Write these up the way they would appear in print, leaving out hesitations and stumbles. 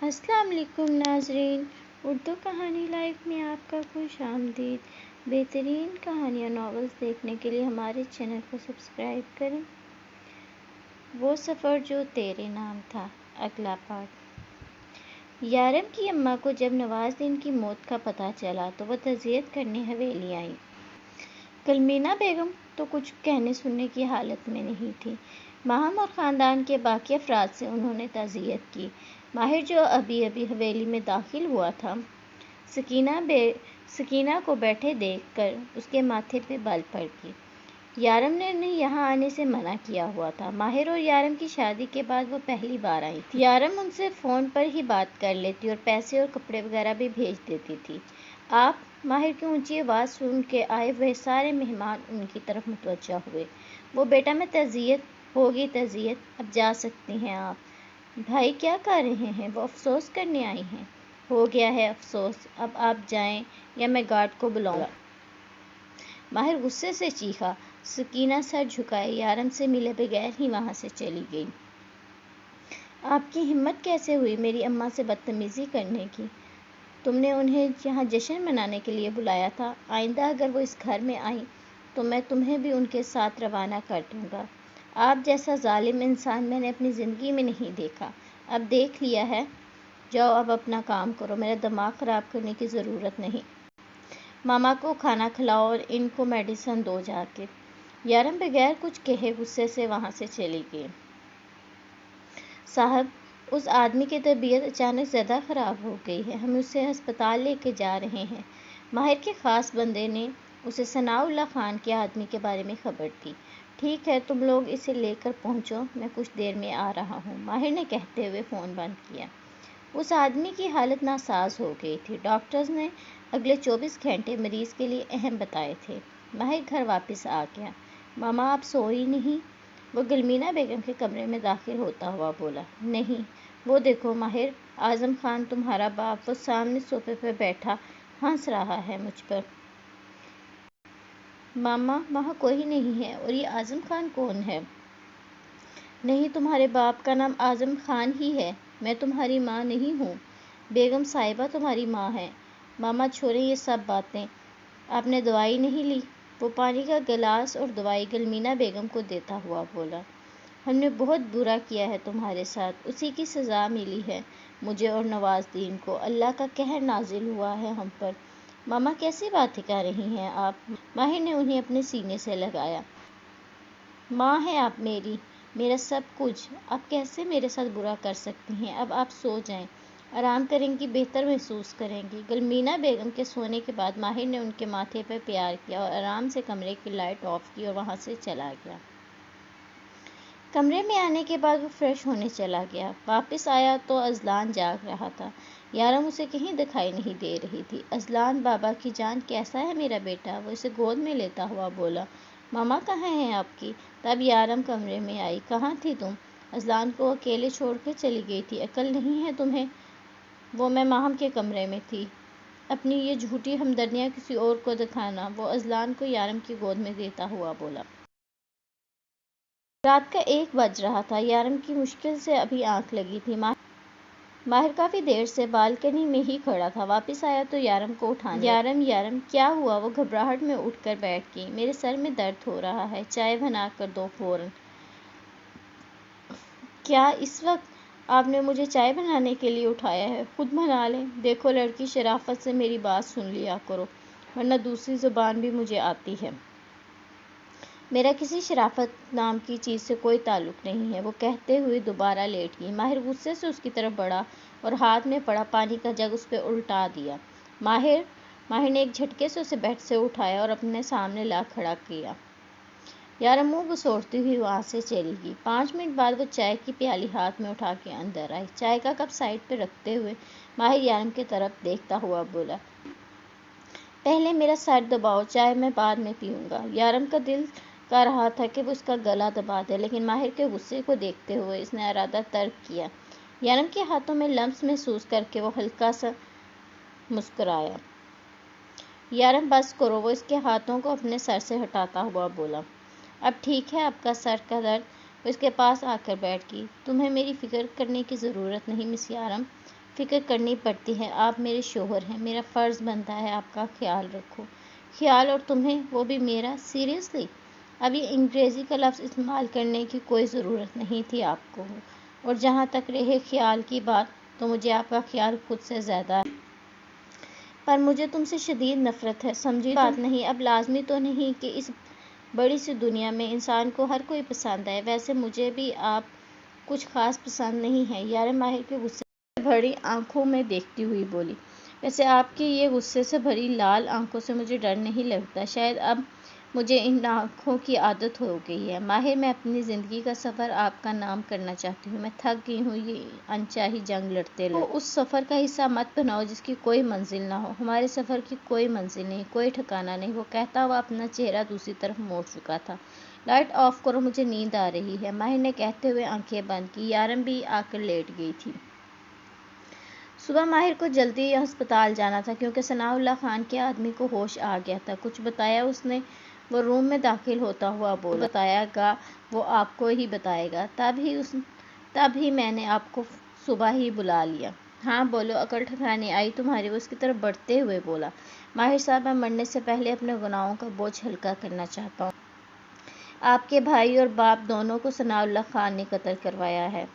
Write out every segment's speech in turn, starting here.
السلام علیکم ناظرین، اردو کہانی لائف میں آپ کا خوش آمدید۔ بہترین کہانیاں ناولز دیکھنے کے لیے ہمارے چینل کو سبسکرائب کریں۔ وہ سفر جو تیرے نام تھا، اگلا پارٹ۔ یارم کی اماں کو جب نوازالدین کی موت کا پتہ چلا تو وہ تعزیت کرنے حویلی آئیں۔ گلمینا بیگم تو کچھ کہنے سننے کی حالت میں نہیں تھی۔ ماہم اور خاندان کے باقی افراد سے انہوں نے تعزیت کی۔ ماہر جو ابھی حویلی میں داخل ہوا تھا، سکینہ کو بیٹھے دیکھ کر اس کے ماتھے پہ بال پڑ گئی۔ یارم نے انہیں یہاں آنے سے منع کیا ہوا تھا۔ ماہر اور یارم کی شادی کے بعد وہ پہلی بار آئی تھی۔ یارم ان سے فون پر ہی بات کر لیتی اور پیسے اور کپڑے وغیرہ بھی بھیج دیتی تھی۔ آپ؟ ماہر کی اونچی آواز سن کے آئے ہوئے سارے مہمان ان کی طرف متوجہ ہوئے۔ وہ بیٹا میں تعزیت ہوگی تعزیت، اب جا سکتی ہیں آپ۔ بھائی کیا کر رہے ہیں؟ وہ افسوس کرنے آئی ہیں۔ ہو گیا ہے افسوس، اب آپ جائیں یا میں گارڈ کو بلاؤں؟ ماہر غصے سے چیخا۔ سکینہ سر جھکائے یارم سے ملے بغیر ہی وہاں سے چلی گئی۔ آپ کی ہمت کیسے ہوئی میری اماں سے بدتمیزی کرنے کی؟ تم نے انہیں یہاں جشن منانے کے لیے بلایا تھا۔ آئندہ اگر وہ اس گھر میں آئیں تو میں تمہیں بھی ان کے ساتھ روانہ کر دوں گا۔ آپ جیسا ظالم انسان میں نے اپنی زندگی میں نہیں دیکھا۔ اب دیکھ لیا ہے، جاؤ اب اپنا کام کرو، میرا دماغ خراب کرنے کی ضرورت نہیں۔ ماما کو کھانا کھلاؤ اور ان کو میڈیسن دو جا کے۔ یارم بغیر کچھ کہے غصے سے وہاں سے چلی گئی۔ صاحب، اس آدمی کی طبیعت اچانک زیادہ خراب ہو گئی ہے، ہم اسے ہسپتال لے کے جا رہے ہیں۔ ماہر کے خاص بندے نے اسے ثناء اللہ خان کے آدمی کے بارے میں خبر دی۔ ٹھیک ہے، تم لوگ اسے لے کر پہنچو، میں کچھ دیر میں آ رہا ہوں، ماہر نے کہتے ہوئے فون بند کیا۔ اس آدمی کی حالت ناساز ہو گئی تھی۔ ڈاکٹرز نے اگلے 24 گھنٹے مریض کے لیے اہم بتائے تھے۔ ماہر گھر واپس آ گیا۔ ماما آپ سوئی نہیں؟ وہ گلمینا بیگم کے کمرے میں داخل ہوتا ہوا بولا۔ نہیں، وہ دیکھو ماہر، اعظم خان تمہارا باپ، وہ سامنے صوفے پہ بیٹھا ہنس رہا ہے مجھ پر۔ ماما وہاں کوئی نہیں ہے، اور یہ اعظم خان کون ہے؟ نہیں، تمہارے باپ کا نام اعظم خان ہی ہے، میں تمہاری ماں نہیں ہوں، بیگم صاحبہ تمہاری ماں ہے۔ ماما چھوڑیں یہ سب باتیں، آپ نے دوائی نہیں لی؟ وہ پانی کا گلاس اور دوائی گلمینا بیگم کو دیتا ہوا بولا۔ ہم نے بہت برا کیا ہے تمہارے ساتھ، اسی کی سزا ملی ہے مجھے اور نوازالدین کو، اللہ کا قہر نازل ہوا ہے ہم پر۔ ماما کیسی باتیں کر رہی ہیں آپ؟ ماہر نے انہیں اپنے سینے سے لگایا۔ ماں ہیں آپ میری، میرا سب کچھ، آپ کیسے میرے ساتھ برا کر سکتی ہیں؟ اب آپ سو جائیں، آرام کریں گی، بہتر محسوس کریں گی۔ گلمینا بیگم کے سونے کے بعد ماہر نے ان کے ماتھے پر پیار کیا اور آرام سے کمرے کی لائٹ آف کی اور وہاں سے چلا گیا۔ کمرے میں آنے کے بعد وہ فریش ہونے چلا گیا۔ واپس آیا تو اذلان جاگ رہا تھا۔ یارم اسے کہیں دکھائی نہیں دے رہی تھی۔ اذلان بابا کی جان کیسا ہے میرا بیٹا؟ وہ اسے گود میں لیتا ہوا بولا۔ ماما کہاں ہیں آپ کی؟ تب یارم کمرے میں آئی۔ کہاں تھی تم؟ اذلان کو اکیلے چھوڑ کے چلی گئی تھی، عقل نہیں ہے تمہیں؟ وہ میں ماہم کے کمرے میں تھی۔ اپنی یہ جھوٹی ہمدردیاں کسی اور کو دکھانا، وہ اذلان کو یارم کی گود میں دیتا ہوا بولا۔ رات کا 1 بج رہا تھا۔ یارم کی مشکل سے ابھی آنکھ لگی تھی۔ ماہر کافی دیر سے بالکنی میں ہی کھڑا تھا۔ واپس آیا تو یارم کو اٹھانے لگا۔ یارم کیا ہوا؟ وہ گھبراہٹ میں اٹھ کر بیٹھ گئی۔ میرے سر میں درد ہو رہا ہے، چائے بنا کر دو فوراً۔ کیا اس وقت؟ آپ نے مجھے چائے بنانے کے لیے اٹھایا ہے، خود بنا لیں۔ دیکھو لڑکی، شرافت سے میری بات سن لیا کرو، ورنہ دوسری زبان بھی مجھے آتی ہے۔ میرا کسی شرافت نام کی چیز سے کوئی تعلق نہیں ہے، وہ کہتے ہوئے دوبارہ لیٹ گئی۔ ماہر غصے سے اس کی طرف بڑھا اور ہاتھ میں پڑا پانی کا جگ اس پہ الٹا دیا۔ ماہر نے ایک جھٹکے سے اسے بیڈ سے اٹھایا اور اپنے سامنے لا کھڑا کیا۔ یارم منہ گسوڑتی ہوئی وہاں سے چلی گئی۔ 5 منٹ بعد وہ چائے کی پیالی ہاتھ میں اٹھا کے اندر آئی۔ چائے کا کپ سائڈ پہ رکھتے ہوئے ماہر یارم کی طرف دیکھتا ہوا بولا۔ پہلے میرا سر دباؤ، چائے میں بعد میں پیوں گا۔ یارم کا دل کر رہا تھا کہ وہ اس کا گلا دبا دے، لیکن ماہر کے غصے کو دیکھتے ہوئے اس نے ارادہ ترک کیا۔ یارم کے ہاتھوں میں لمس محسوس کر کے وہ ہلکا سا مسکرایا۔ یارم بس کرو، وہ اس کے ہاتھوں کو اپنے سر سے ہٹاتا ہوا بولا۔ اب ٹھیک ہے آپ کا سر کا درد؟ وہ اس کے پاس آ کر بیٹھ گئی۔ تمہیں میری فکر کرنے کی ضرورت نہیں مس یارم، فکر کرنی پڑتی ہے۔ آپ میرے شوہر ہیں، میرا فرض بنتا ہے آپ کا خیال رکھو۔ خیال اور تمہیں، وہ بھی میرا؟ سیریسلی؟ اب یہ انگریزی کا لفظ استعمال کرنے کی کوئی ضرورت نہیں تھی آپ کو، اور جہاں تک رہے خیال کی بات، تو مجھے آپ کا خیال خود سے زیادہ ہے۔ پر مجھے تم سے شدید نفرت ہے، سمجھی بات نہیں؟ اب لازمی تو نہیں کہ اس بڑی سی دنیا میں انسان کو ہر کوئی پسند آئے، ویسے مجھے بھی آپ کچھ خاص پسند نہیں ہیں۔ یارم ماہر کے غصے سے بھری آنکھوں میں دیکھتی ہوئی بولی، ویسے آپ کی یہ غصے سے بھری لال آنکھوں سے مجھے ڈر نہیں لگتا، شاید اب مجھے ان آنکھوں کی عادت ہو گئی ہے۔ ماہر، میں اپنی زندگی کا سفر آپ کا نام کرنا چاہتی ہوں، میں تھک گئی ہوں یہ انچاہی جنگ لڑتے لڑتے۔ اس سفر کا حصہ مت بناؤ جس کی کوئی منزل نہ ہو۔ ہمارے سفر کی کوئی منزل نہیں، کوئی ٹھکانہ نہیں۔ وہ کہتا ہوا اپنا چہرہ دوسری طرف موڑ چکا تھا۔ لائٹ آف کرو، مجھے نیند آ رہی ہے، ماہر نے کہتے ہوئے آنکھیں بند کی۔ یارم بھی آ کر لیٹ گئی تھی۔ صبح ماہر کو جلدی ہسپتال جانا تھا کیونکہ ثناء اللہ خان کے آدمی کو ہوش آ گیا تھا۔ کچھ بتایا اس نے؟ وہ روم میں داخل ہوتا ہوا بولا، بتایا گا، وہ آپ کو ہی بتائے گا، تب ہی میں نے آپ کو صبح ہی بلا لیا۔ ہاں بولو، عقل ٹھکانے آئی تمہاری؟ وہ اس کی طرف بڑھتے ہوئے بولا۔ ماہر صاحب، میں مرنے سے پہلے اپنے گناہوں کا بوجھ ہلکا کرنا چاہتا ہوں۔ آپ کے بھائی اور باپ دونوں کو ثناء اللہ خان نے قتل کروایا ہے۔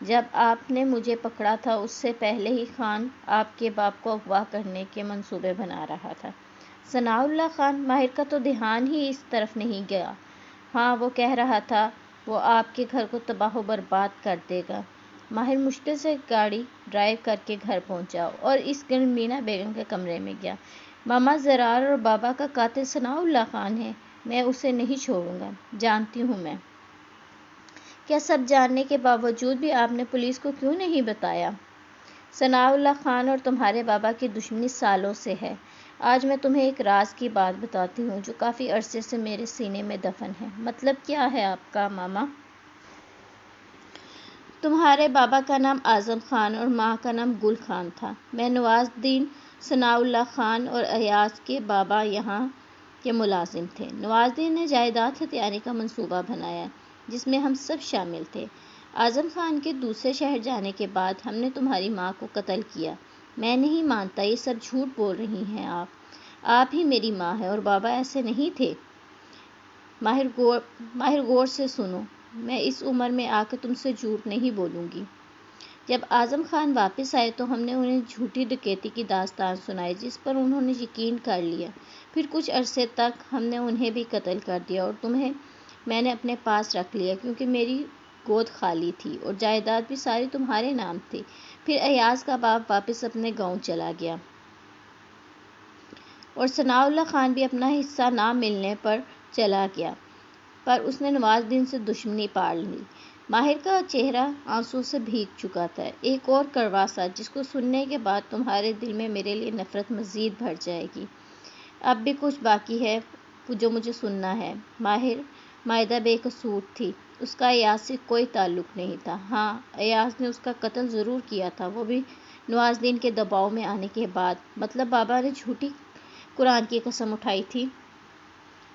جب آپ نے مجھے پکڑا تھا اس سے پہلے ہی خان آپ کے باپ کو اغوا کرنے کے منصوبے بنا رہا تھا۔ ثناء اللہ خان؟ ماہر کا تو دھیان ہی اس طرف نہیں گیا۔ ہاں، وہ کہہ رہا تھا وہ آپ کے گھر کو تباہ و برباد کر دے گا۔ ماہر مشکل سے گاڑی ڈرائیو کر کے گھر پہنچا اور اس گرمینا بیگم کے کمرے میں گیا۔ ماما زرار اور بابا کا قاتل ثناء اللہ خان ہے، میں اسے نہیں چھوڑوں گا۔ جانتی ہوں میں۔ کیا سب جاننے کے باوجود بھی آپ نے پولیس کو کیوں نہیں بتایا؟ ثناء اللہ خان اور تمہارے بابا کی دشمنی سالوں سے ہے۔ آج میں تمہیں ایک راز کی بات بتاتی ہوں جو کافی عرصے سے میرے سینے میں دفن ہے۔ مطلب کیا ہے آپ کا ماما؟ تمہارے بابا کا نام اعظم خان اور ماں کا نام گل خان تھا۔ میں نواز الدین، ثناء اللہ خان اور ایاز کے بابا یہاں کے ملازم تھے۔ نواز الدین نے جائیداد ہتھیانے کا منصوبہ بنایا جس میں ہم سب شامل تھے۔ اعظم خان کے دوسرے شہر جانے کے بعد ہم نے تمہاری ماں کو قتل کیا۔ میں نہیں مانتا، یہ سب جھوٹ بول رہی ہیں آپ ہی میری ماں ہیں اور بابا ایسے نہیں تھے۔ ماہر غور سے سنو، میں اس عمر میں آ کے تم سے جھوٹ نہیں بولوں گی۔ جب اعظم خان واپس آئے تو ہم نے انہیں جھوٹی ڈکیتی کی داستان سنائی جس پر انہوں نے یقین کر لیا۔ پھر کچھ عرصے تک ہم نے انہیں بھی قتل کر دیا اور تمہیں میں نے اپنے پاس رکھ لیا کیونکہ میری گود خالی تھی اور جائیداد بھی ساری تمہارے نام تھی۔ پھر ایاز کا باپ واپس اپنے گاؤں چلا گیا اور ثناء اللہ خان بھی اپنا حصہ نہ ملنے پر چلا گیا، پر اس نے نواز الدین سے دشمنی پال لی۔ ماہر کا چہرہ آنسو سے بھیگ چکا تھا۔ ایک اور کڑوا سچ جس کو سننے کے بعد تمہارے دل میں میرے لیے نفرت مزید بڑھ جائے گی۔ اب بھی کچھ باقی ہے جو مجھے سننا ہے۔ ماہر، مائدہ بے قصور تھی، اس کا ایاز سے کوئی تعلق نہیں تھا۔ ہاں، ایاز نے اس کا قتل ضرور کیا تھا، وہ بھی نواز الدین کے دباؤ میں آنے کے بعد۔ مطلب بابا نے جھوٹی قرآن کی قسم اٹھائی تھی؟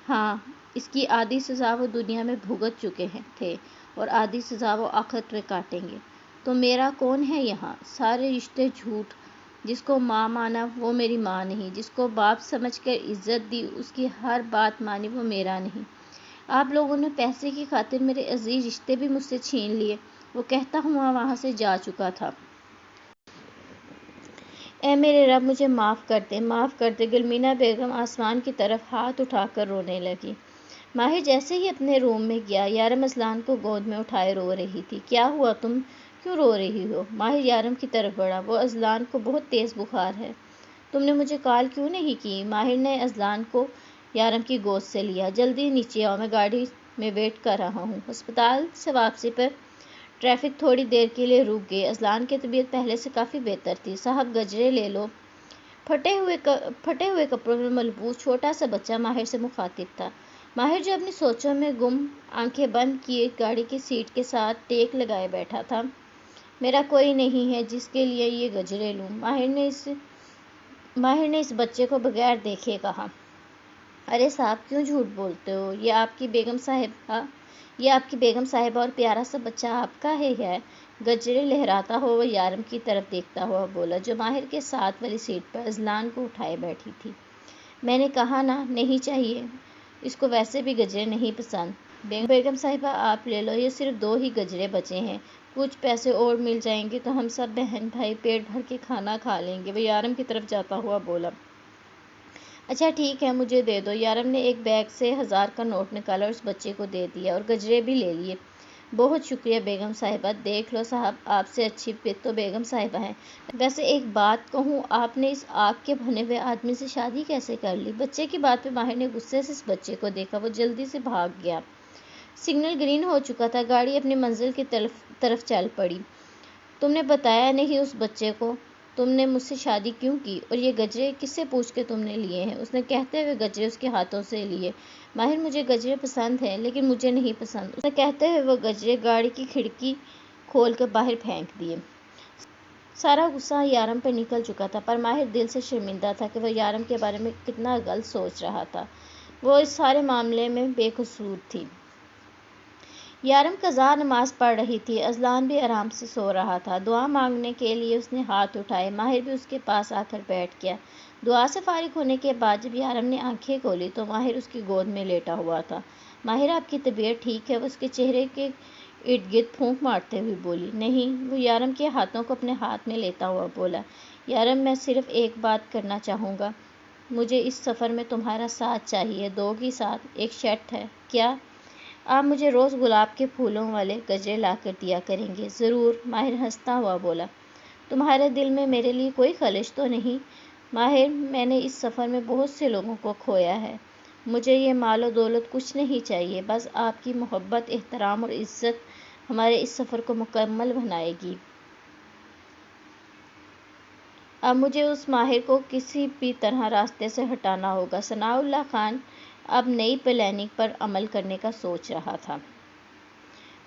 ہاں، اس کی آدھی سزا وہ دنیا میں بھگت چکے تھے اور آدھی سزا وہ آخرت میں کاٹیں گے۔ تو میرا کون ہے یہاں؟ سارے رشتے جھوٹ۔ جس کو ماں مانا وہ میری ماں نہیں، جس کو باپ سمجھ کر عزت دی، اس کی ہر بات مانی، وہ میرا نہیں۔ آپ لوگوں نے پیسے کی خاطر میرے عزیز رشتے بھی مجھ سے چھین لیے۔ وہ کہتا ہوا وہاں سے جا چکا تھا۔ اے میرے رب، مجھے معاف کر دے، معاف کر دے۔ گلمینا بیگم آسمان کی طرف ہاتھ اٹھا کر رونے لگی۔ ماہر جیسے ہی اپنے روم میں گیا، یارم اذلان کو گود میں اٹھائے رو رہی تھی۔ کیا ہوا، تم کیوں رو رہی ہو؟ ماہر یارم کی طرف بڑھا۔ وہ اذلان کو بہت تیز بخار ہے۔ تم نے مجھے کال کیوں نہیں کی؟ ماہر نے اذلان کو یارم کی گود سے لیا۔ جلدی نیچے آؤ، میں گاڑی میں ویٹ کر رہا ہوں۔ ہسپتال سے واپسی پر ٹریفک تھوڑی دیر کے لیے رک گئی۔ اذلان کی طبیعت پہلے سے کافی بہتر تھی۔ صاحب گجرے لے لو۔ پھٹے ہوئے کپڑوں میں ملبوس چھوٹا سا بچہ ماہر سے مخاطب تھا۔ ماہر جو اپنی سوچوں میں گم، آنکھیں بند کیے گاڑی کی سیٹ کے ساتھ ٹیک لگائے بیٹھا تھا۔ میرا کوئی نہیں ہے جس کے لیے یہ گجرے لوں، ماہر نے اس بچے کو بغیر دیکھے کہا۔ ارے صاحب، کیوں جھوٹ بولتے ہو؟ یہ آپ کی بیگم صاحبہ اور پیارا سا بچہ آپ کا ہے گجرے لہراتا ہوا وہ یارم کی طرف دیکھتا ہوا بولا، جو ماہر کے ساتھ والی سیٹ پر اذلان کو اٹھائے بیٹھی تھی۔ میں نے کہا نا نہیں چاہیے، اس کو ویسے بھی گجرے نہیں پسند۔ بیگم صاحبہ آپ لے لو، یہ صرف 2 ہی گجرے بچے ہیں، کچھ پیسے اور مل جائیں گے تو ہم سب بہن بھائی پیٹ بھر کے کھانا کھا لیں گے، وہ یارم کی طرف جاتا ہوا بولا۔ اچھا ٹھیک ہے، مجھے دے دو۔ یارم نے ایک بیگ سے 1000 کا نوٹ نکالا اور اس بچے کو دے دیا اور گجرے بھی لے لیے۔ بہت شکریہ بیگم صاحبہ، دیکھ لو صاحب آپ سے اچھی تو بیگم صاحبہ ہیں۔ ویسے ایک بات کہوں، آپ نے اس آگ کے بھنے ہوئے آدمی سے شادی کیسے کر لی؟ بچے کی بات پہ ماہر نے غصے سے اس بچے کو دیکھا، وہ جلدی سے بھاگ گیا۔ سگنل گرین ہو چکا تھا، گاڑی اپنی منزل کی طرف چل پڑی۔ تم نے بتایا نہیں اس بچے کو تم نے مجھ سے شادی کیوں کی، اور یہ گجرے کس سے پوچھ کے تم نے لیے ہیں؟ اس نے کہتے ہوئے گجرے اس کے ہاتھوں سے لیے۔ ماہر مجھے گجرے پسند ہیں لیکن مجھے نہیں پسند، اس نے کہتے ہوئے وہ گجرے گاڑی کی کھڑکی کھول کر باہر پھینک دیے۔ سارا غصہ یارم پہ نکل چکا تھا، پر ماہر دل سے شرمندہ تھا کہ وہ یارم کے بارے میں کتنا غلط سوچ رہا تھا۔ وہ اس سارے معاملے میں بے قصور تھی۔ یارم قضا نماز پڑھ رہی تھی، اذلان بھی آرام سے سو رہا تھا۔ دعا مانگنے کے لیے اس نے ہاتھ اٹھائے، ماہر بھی اس کے پاس آ کر بیٹھ گیا۔ دعا سے فارغ ہونے کے بعد جب یارم نے آنکھیں کھولی تو ماہر اس کی گود میں لیٹا ہوا تھا۔ ماہر آپ کی طبیعت ٹھیک ہے؟ وہ اس کے چہرے کے ارد گرد پھونک مارتے ہوئے بولی۔ نہیں، وہ یارم کے ہاتھوں کو اپنے ہاتھ میں لیتا ہوا بولا۔ یارم میں صرف ایک بات کرنا چاہوں گا، مجھے اس سفر میں تمہارا ساتھ چاہیے، دو گی ساتھ؟ ایک شرط ہے۔ کیا؟ آپ مجھے روز گلاب کے پھولوں والے گجرے لا کر دیا کریں گے؟ ضرور، ماہر ہنستا ہوا بولا۔ تمہارے دل میں میرے لیے کوئی خلش تو نہیں؟ ماہر میں نے اس سفر میں بہت سے لوگوں کو کھویا ہے، مجھے یہ مال و دولت کچھ نہیں چاہیے، بس آپ کی محبت، احترام اور عزت ہمارے اس سفر کو مکمل بنائے گی۔ اب مجھے اس ماہر کو کسی بھی طرح راستے سے ہٹانا ہوگا۔ ثناء اللہ خان اب نئی پلاننگ پر عمل کرنے کا سوچ رہا تھا۔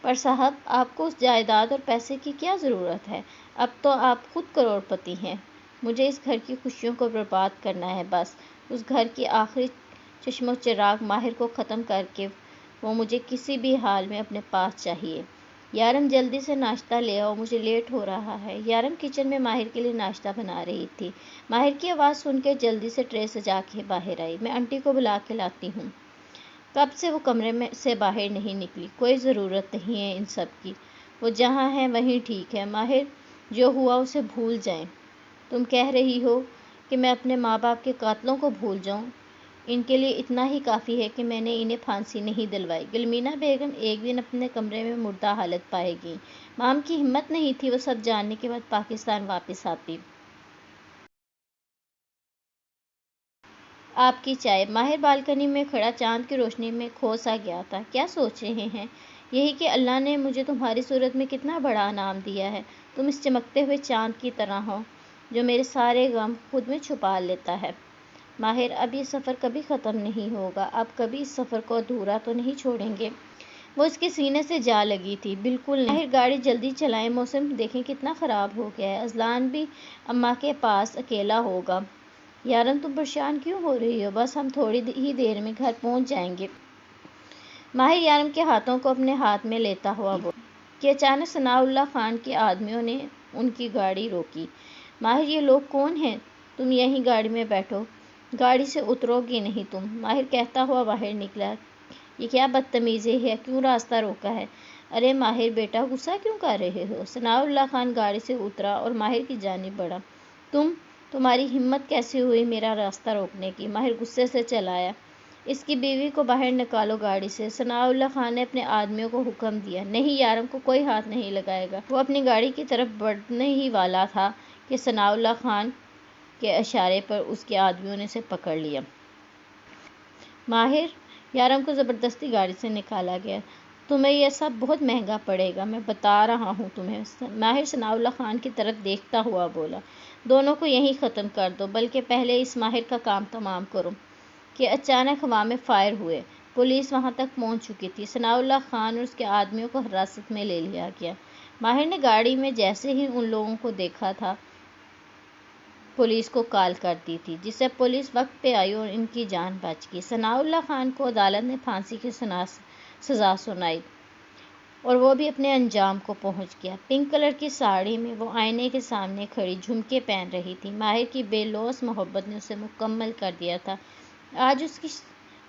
پر صاحب آپ کو اس جائیداد اور پیسے کی کیا ضرورت ہے؟ اب تو آپ خود کروڑ پتی ہیں۔ مجھے اس گھر کی خوشیوں کو برباد کرنا ہے بس۔ اس گھر کی آخری چشم و چراغ ماہر کو ختم کر کے وہ مجھے کسی بھی حال میں اپنے پاس چاہیے۔ یارم جلدی سے ناشتہ لے آؤ، مجھے لیٹ ہو رہا ہے۔ یارم کچن میں ماہر کے لیے ناشتہ بنا رہی تھی۔ ماہر کی آواز سن کے جلدی سے ٹرے سجا کے باہر آئی۔ میں آنٹی کو بلا کے لاتی ہوں۔ کب سے وہ کمرے میں سے باہر نہیں نکلی۔ کوئی ضرورت نہیں ہے ان سب کی، وہ جہاں ہے وہیں ٹھیک ہے۔ ماہر جو ہوا اسے بھول جائیں۔ تم کہہ رہی ہو کہ میں اپنے ماں باپ کے قاتلوں کو بھول جاؤں؟ ان کے لیے اتنا ہی کافی ہے کہ میں نے انہیں پھانسی نہیں دلوائی۔ گلمینا بیگم ایک دن اپنے کمرے میں مردہ حالت پائے گئیں۔ مام کی ہمت نہیں تھی وہ سب جاننے کے بعد پاکستان واپس آتی۔ آپ کی چائے۔ ماہر بالکنی میں کھڑا چاند کی روشنی میں کھو سا گیا تھا۔ کیا سوچ رہے ہیں؟ یہی کہ اللہ نے مجھے تمہاری صورت میں کتنا بڑا انعام دیا ہے۔ تم اس چمکتے ہوئے چاند کی طرح ہو جو میرے سارے غم خود میں چھپا لیتا ہے۔ ماہر اب یہ سفر کبھی ختم نہیں ہوگا، آپ کبھی اس سفر کو ادھورا تو نہیں چھوڑیں گے؟ وہ اس کے سینے سے جا لگی تھی۔ بالکل نہیں۔ ماہر گاڑی جلدی چلائیں، موسم دیکھیں کتنا خراب ہو گیا ہے، اذلان بھی اماں کے پاس اکیلا ہوگا۔ یارم تم پریشان کیوں ہو رہی ہو؟ بس ہم تھوڑی ہی دیر میں گھر پہنچ جائیں گے۔ ماہر یارم کے ہاتھوں کو اپنے ہاتھ میں لیتا ہوا بولا کہ اچانک ثناء اللہ خان کے آدمیوں نے ان کی گاڑی روکی۔ ماہر یہ لوگ کون ہیں؟ تم یہیں گاڑی میں بیٹھو، گاڑی سے اترو گی نہیں تم، ماہر کہتا ہوا باہر نکلا۔ یہ کیا بدتمیزی ہے، کیوں راستہ روکا ہے؟ ارے ماہر بیٹا غصہ کیوں کر رہے ہو؟ ثناء اللہ خان گاڑی سے اترا اور ماہر کی جانب بڑھا۔ تمہاری ہمت کیسے ہوئی میرا راستہ روکنے کی؟ ماہر غصے سے چلایا۔ اس کی بیوی کو باہر نکالو گاڑی سے۔ ثناء اللہ خان نے اپنے آدمیوں کو حکم دیا۔ نہیں، یارم کو کوئی ہاتھ نہیں لگائے گا۔ وہ اپنی گاڑی کی طرف بڑھنے ہی والا تھا کہ ثناء اللہ خان کے اشارے پر اس کے آدمیوں نے اسے پکڑ لیا۔ ماہر یارم کو زبردستی گاڑی سے نکالا گیا۔ تمہیں یہ سب بہت مہنگا پڑے گا، میں بتا رہا ہوں تمہیں۔ ماہر ثناء اللہ خان کی طرف دیکھتا ہوا بولا۔ دونوں کو یہیں ختم کر دو، بلکہ پہلے اس ماہر کا کام تمام کرو۔ کہ اچانک ہوا میں فائر ہوئے۔ پولیس وہاں تک پہنچ چکی تھی۔ ثناء اللہ خان اور اس کے آدمیوں کو حراست میں لے لیا گیا۔ ماہر نے گاڑی میں جیسے ہی ان لوگوں کو دیکھا تھا پولیس کو کال کر دی تھی، جس سے پولیس وقت پہ آئی اور ان کی جان بچ گئی۔ ثناء اللہ خان کو عدالت نے پھانسی کی سزا سنائی۔ اور وہ بھی اپنے انجام کو پہنچ گیا۔ پنک کلر کی ساڑی میں وہ آئینے کے سامنے کھڑی جھمکے پہن رہی تھی۔ ماہر کی بے لوث محبت نے اسے مکمل کر دیا تھا۔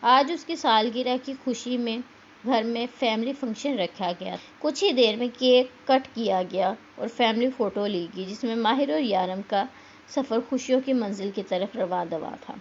آج اس کی سالگرہ کی خوشی میں گھر میں فیملی فنکشن رکھا گیا تھا۔ کچھ ہی دیر میں کیک کٹ کیا گیا اور فیملی فوٹو لی گئی، جس میں ماہر اور یارم کا سفر خوشیوں کی منزل کی طرف رواں دواں تھا۔